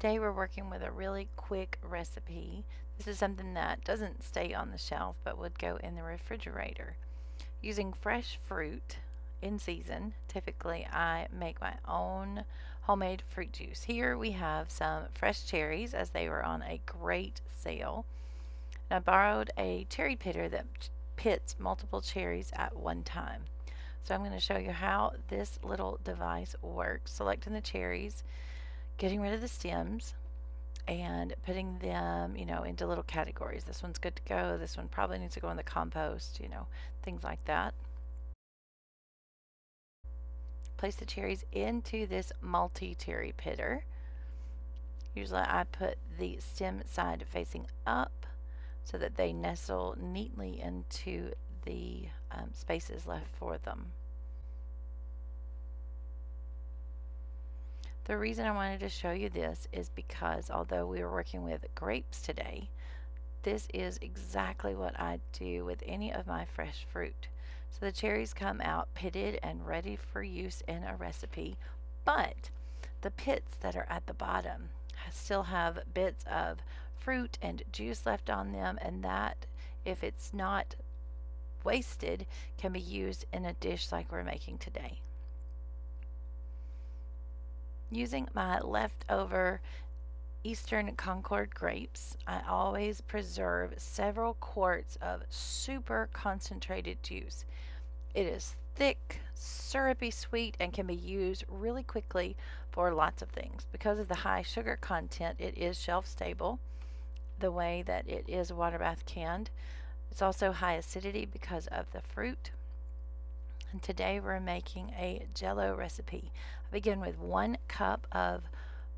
Today we're working with a really quick recipe. This is something that doesn't stay on the shelf but would go in the refrigerator. Using fresh fruit in season, typically I make my own homemade fruit juice. Here we have some fresh cherries as they were on a great sale. And I borrowed a cherry pitter that pits multiple cherries at one time. So I'm going to show you how this little device works. Selecting the cherries, getting rid of the stems, and putting them, into little categories. This one's good to go. This one probably needs to go in the compost, things like that. Place the cherries into this multi-cherry pitter. Usually I put the stem side facing up so that they nestle neatly into the spaces left for them. The reason I wanted to show you this is because although we were working with grapes today, this is exactly what I do with any of my fresh fruit. So the cherries come out pitted and ready for use in a recipe, but the pits that are at the bottom still have bits of fruit and juice left on them, and that, if it's not wasted, can be used in a dish like we're making today. Using my leftover Eastern Concord grapes, I always preserve several quarts of super concentrated juice. It is thick, syrupy sweet, and can be used really quickly for lots of things. Because of the high sugar content, it is shelf stable, the way that it is water bath canned. It's also high acidity because of the fruit. And today we're making a Jello recipe. I begin with 1 cup of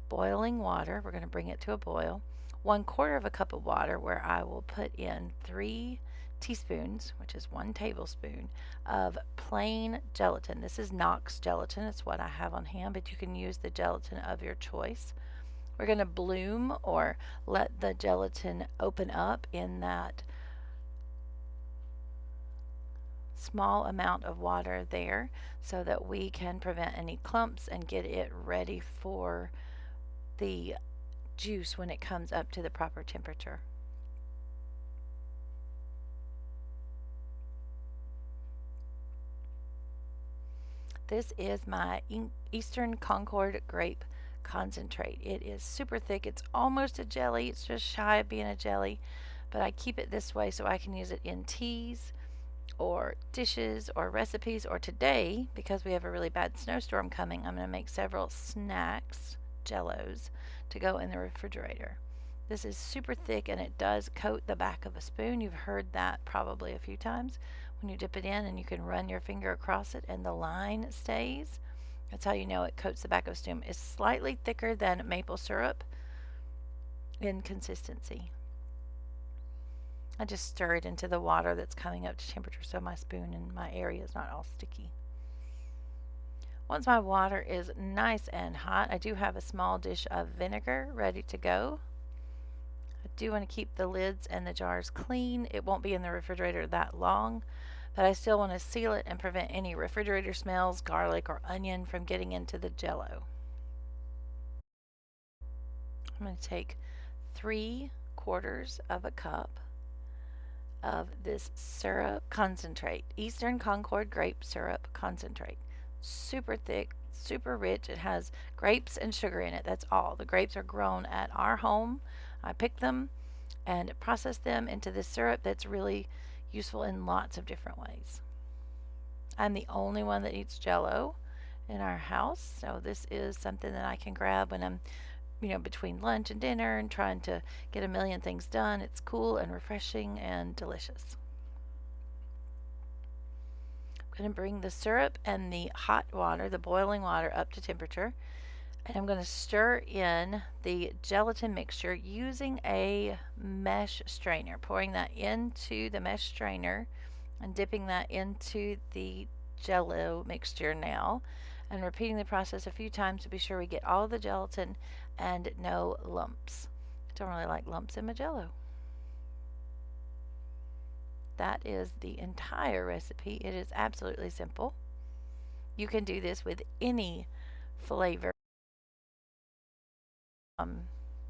boiling water. We're going to bring it to a boil. 1/4 of a cup of water where I will put in 3 teaspoons, which is 1 tablespoon, of plain gelatin. This is Knox gelatin. It's what I have on hand, but you can use the gelatin of your choice. We're going to bloom or let the gelatin open up in that small amount of water there so that we can prevent any clumps and get it ready for the juice when it comes up to the proper temperature. This is my Eastern Concord grape concentrate. It is super thick. It's almost a jelly. It's just shy of being a jelly, but I keep it this way so I can use it in teas or dishes or recipes, or today, because we have a really bad snowstorm coming, I'm going to make several snacks, jellos, to go in the refrigerator. This is super thick and it does coat the back of a spoon. You've heard that probably a few times when you dip it in and you can run your finger across it and the line stays. That's how you know it coats the back of a spoon. It's slightly thicker than maple syrup in consistency. I just stir it into the water that's coming up to temperature so my spoon and my area is not all sticky. Once my water is nice and hot, I do have a small dish of vinegar ready to go. I do want to keep the lids and the jars clean. It won't be in the refrigerator that long, but I still want to seal it and prevent any refrigerator smells, garlic, or onion from getting into the Jello. I'm going to take 3/4 of a cup of this syrup concentrate, Eastern Concord grape syrup concentrate. Super thick, super rich. It has grapes and sugar in it. That's all. The grapes are grown at our home. I pick them and process them into this syrup that's really useful in lots of different ways. I'm the only one that eats Jello in our house, so this is something that I can grab when I'm between lunch and dinner and trying to get a million things done. It's cool and refreshing and delicious. I'm going to bring the syrup and the hot water, the boiling water, up to temperature. And I'm going to stir in the gelatin mixture using a mesh strainer, pouring that into the mesh strainer and dipping that into the Jello mixture now, and repeating the process a few times to be sure we get all of the gelatin and no lumps. I don't really like lumps in my Jello. That is the entire recipe. It is absolutely simple. You can do this with any flavor.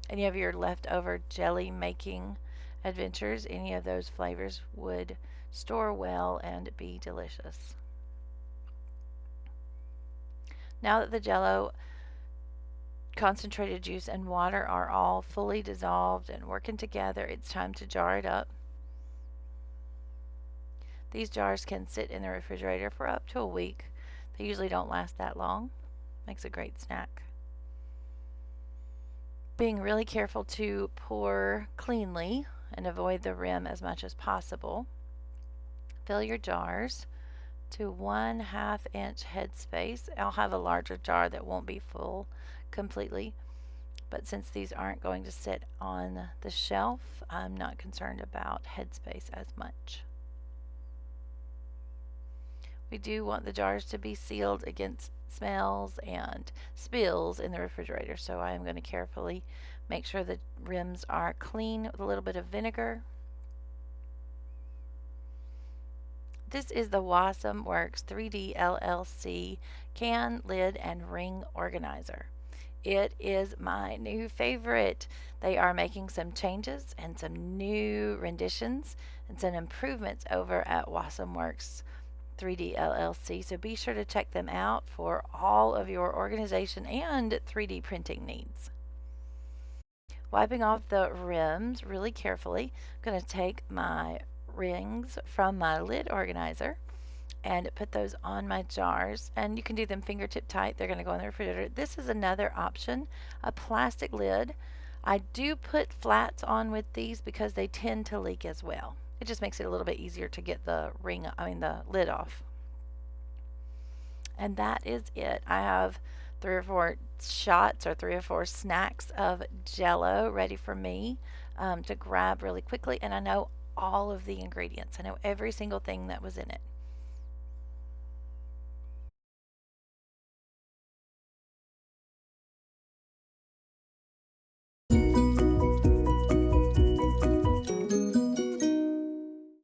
any of your leftover jelly making adventures, any of those flavors would store well and be delicious. Now that the Jello, concentrated juice, and water are all fully dissolved and working together, it's time to jar it up. These jars can sit in the refrigerator for up to a week. They usually don't last that long. Makes a great snack. Being really careful to pour cleanly and avoid the rim as much as possible. Fill your jars to 1/2 inch headspace. I'll have a larger jar that won't be full completely, but since these aren't going to sit on the shelf, I'm not concerned about headspace as much. We do want the jars to be sealed against smells and spills in the refrigerator, so I am going to carefully make sure the rims are clean with a little bit of vinegar. This is the Wasm Works 3D LLC can, lid, and ring organizer. It is my new favorite. They are making some changes and some new renditions and some improvements over at Wasm Works 3D LLC, so be sure to check them out for all of your organization and 3D printing needs. Wiping off the rims really carefully, I'm going to take my rings from my lid organizer and put those on my jars, and you can do them fingertip tight. They're going to go in the refrigerator. This is another option, a plastic lid. I do put flats on with these because they tend to leak as well. It just makes it a little bit easier to get the the lid off. And that is it. I have 3 or 4 shots or 3 or 4 snacks of Jello ready for me to grab really quickly, and I know all of the ingredients. I know every single thing that was in it.